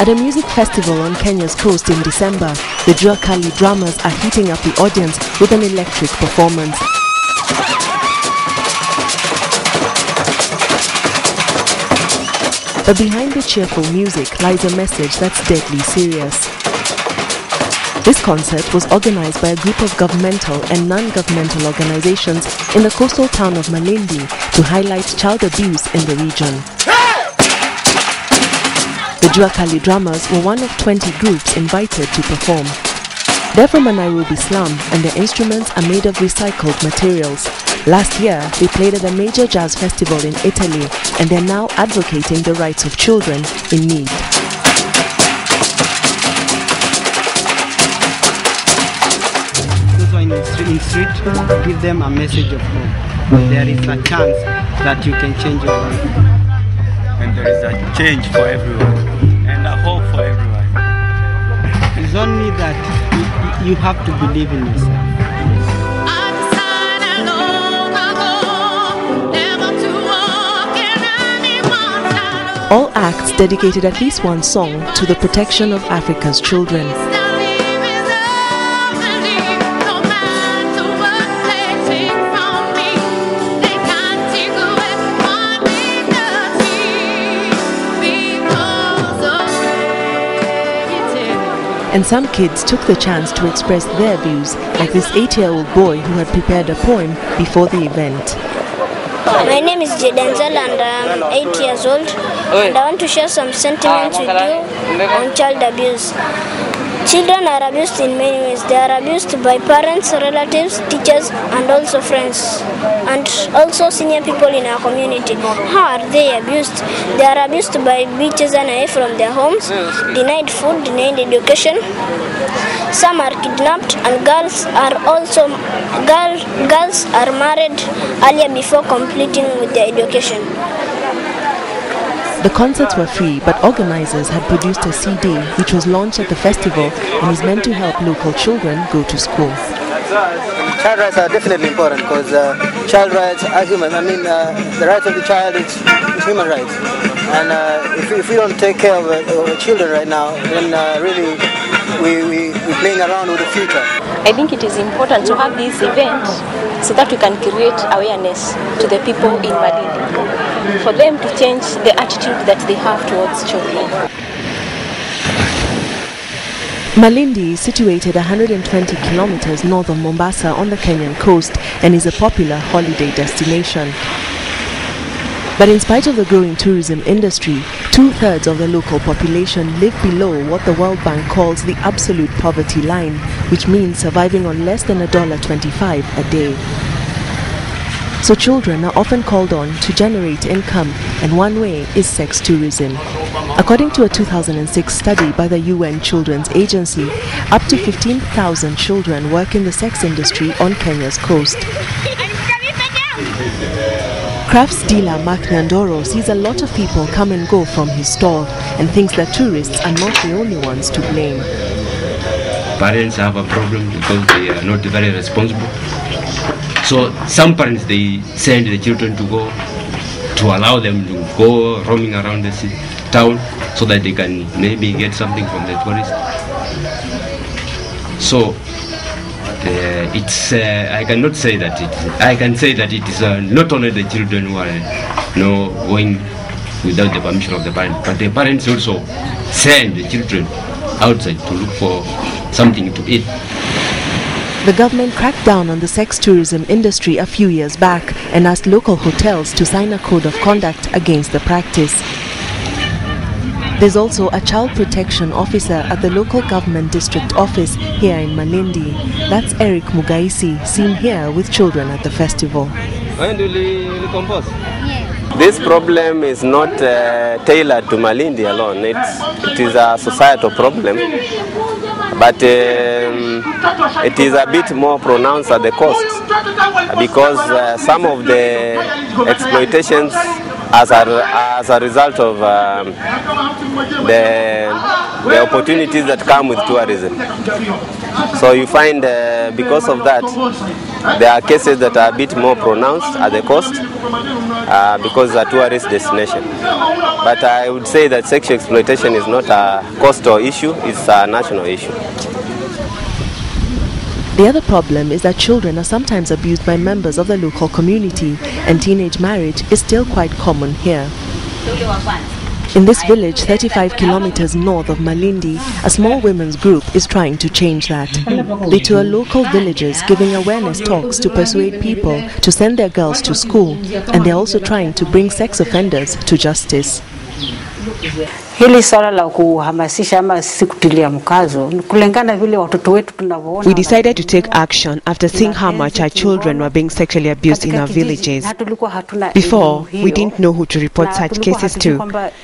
At a music festival on Kenya's coast in December, the kenya2 drummers are heating up the audience with an electric performance. But behind the cheerful music lies a message that's deadly serious. This concert was organized by a group of governmental and non-governmental organizations in the coastal town of Malindi to highlight child abuse in the region. The kenya2 drummers were one of 20 groups invited to perform. They're from a Nairobi slum and their instruments are made of recycled materials. Last year, they played at a major jazz festival in Italy and they're now advocating the rights of children in need. Also in street, give them a message of hope. There is a chance that you can change your life. And there is a change for everyone and a hope for everyone. It's only that you have to believe in yourself. All acts dedicated at least one song to the protection of Africa's children. And some kids took the chance to express their views, like this 8-year-old boy who had prepared a poem before the event. My name is Denzel and I'm 8 years old, and I want to share some sentiments with you on child abuse. Children are abused in many ways. They are abused by parents, relatives, teachers, and also friends, and also senior people in our community. How are they abused? They are abused by being chased away from their homes, denied food, denied education. Some are kidnapped, and girls are married earlier before completing with their education. The concerts were free, but organizers had produced a CD which was launched at the festival and is meant to help local children go to school. Child rights are definitely important because child rights are human. I mean, the rights of the child is human rights. And if we don't take care of the children right now, then really we're playing around with the future. I think it is important to have this event so that we can create awareness to the people in Malindi, for them to change the attitude that they have towards children. Malindi is situated 120 kilometers north of Mombasa on the Kenyan coast and is a popular holiday destination. But in spite of the growing tourism industry, 2/3 of the local population live below what the World Bank calls the absolute poverty line, which means surviving on less than $1.25 a day. So children are often called on to generate income, and one way is sex tourism. According to a 2006 study by the UN Children's Agency, up to 15,000 children work in the sex industry on Kenya's coast. Crafts dealer Mark Nyandoro sees a lot of people come and go from his store and thinks that tourists are not the only ones to blame. Parents have a problem because they are not very responsible. So some parents, they send the children to go, to allow them to go roaming around the town so that they can maybe get something from the tourists. So I cannot say that I can say that it is not only the children who are going without the permission of the parents, but the parents also send the children outside to look for something to eat. The government cracked down on the sex tourism industry a few years back and asked local hotels to sign a code of conduct against the practice. There's also a child protection officer at the local government district office here in Malindi. That's Eric Mugaisi, seen here with children at the festival. When do you compose? This problem is not tailored to Malindi alone. It is a societal problem, but it is a bit more pronounced at the coast because some of the exploitations as a result of the opportunities that come with tourism. So you find because of that, there are cases that are a bit more pronounced at the coast because it's a tourist destination. But I would say that sexual exploitation is not a coastal issue, it's a national issue. The other problem is that children are sometimes abused by members of the local community, and teenage marriage is still quite common here. In this village 35 kilometers north of Malindi, a small women's group is trying to change that. They tour local villages giving awareness talks to persuade people to send their girls to school, and they're also trying to bring sex offenders to justice. Hili swala la kuhamasisha ama sisi kutilia mkazo kulingana vile watoto wetu tunavyoona. We decided to take action after seeing how much our children were being sexually abused in our villages. Before, we didn't know who to report such cases to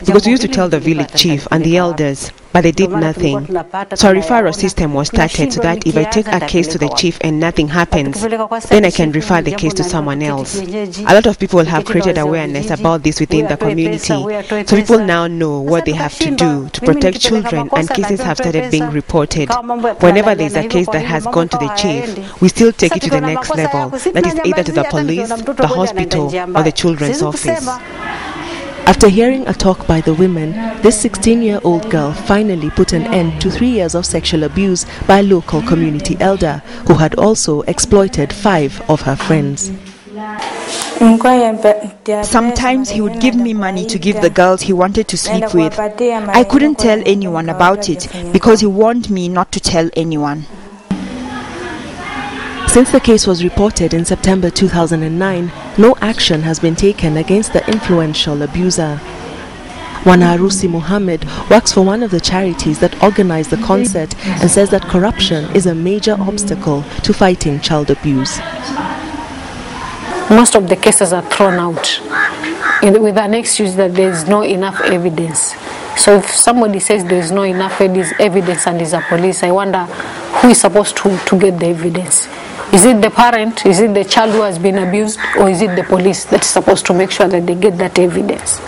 because we used to tell the village chief and the elders, but they did nothing. So a referral system was started so that if I take a case to the chief and nothing happens, then I can refer the case to someone else. A lot of people have created awareness about this within the community, so people now know what they have to do to protect children, and cases have started being reported. Whenever there is a case that has gone to the chief, we still take it to the next level, that is either to the police, the hospital, or the children's office. After hearing a talk by the women, this 16-year-old girl finally put an end to 3 years of sexual abuse by a local community elder who had also exploited 5 of her friends. Sometimes he would give me money to give the girls he wanted to sleep with. I couldn't tell anyone about it because he warned me not to tell anyone. Since the case was reported in September 2009, no action has been taken against the influential abuser. Wanaharusi Mohammed works for one of the charities that organized the concert and says that corruption is a major obstacle to fighting child abuse. Most of the cases are thrown out with an excuse that there is no enough evidence. So if somebody says there is no enough evidence and is a police, I wonder who is supposed to get the evidence. Is it the parent, is it the child who has been abused, or is it the police that's supposed to make sure that they get that evidence?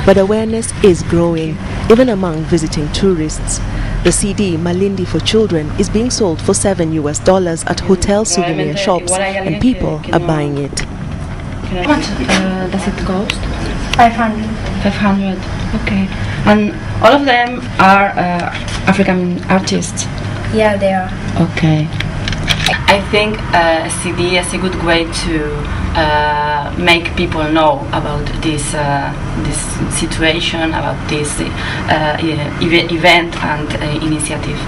But awareness is growing, even among visiting tourists. The CD, Malindi for Children, is being sold for $7 at hotel souvenir shops, and people are buying it. How much does it cost? 500. 500, okay. And all of them are African artists? Yeah, they are. Okay. I think a CD is a good way to make people know about this situation, about this event and initiative.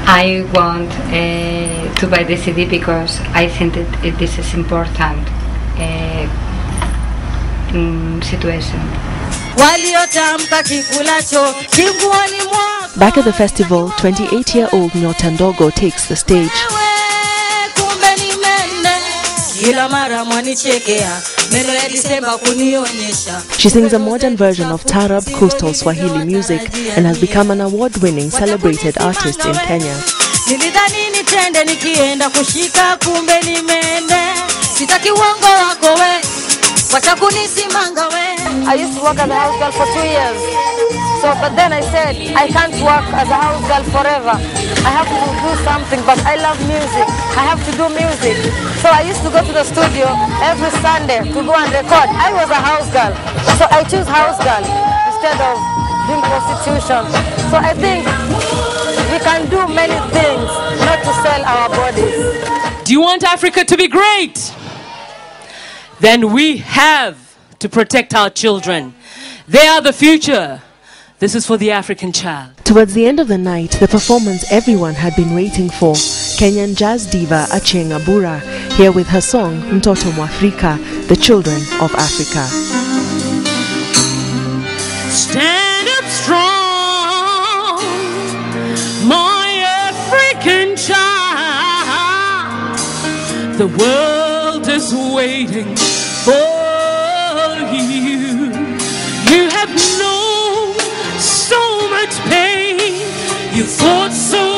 I want to buy the CD because I think that this is important situation. Back at the festival, 28-year-old Nyotandogo takes the stage. She sings a modern version of Taarab coastal Swahili music and has become an award-winning celebrated artist in Kenya. I used to work as a house girl for 2 years. But then I said, I can't work as a house girl forever. I have to do something, but I love music. I have to do music. So I used to go to the studio every Sunday to go and record. I was a house girl, so I choose house girl instead of doing prostitution. So I think we can do many things, not to sell our bodies. Do you want Africa to be great? Then we have to protect our children. They are the future. This is for the African child. Towards the end of the night, the performance everyone had been waiting for, Kenyan jazz diva Achieng' Abura, here with her song Mtoto Mwafrika, the children of Africa. Stand up strong, my African child. The world is waiting for you. You have known so much pain. You fought so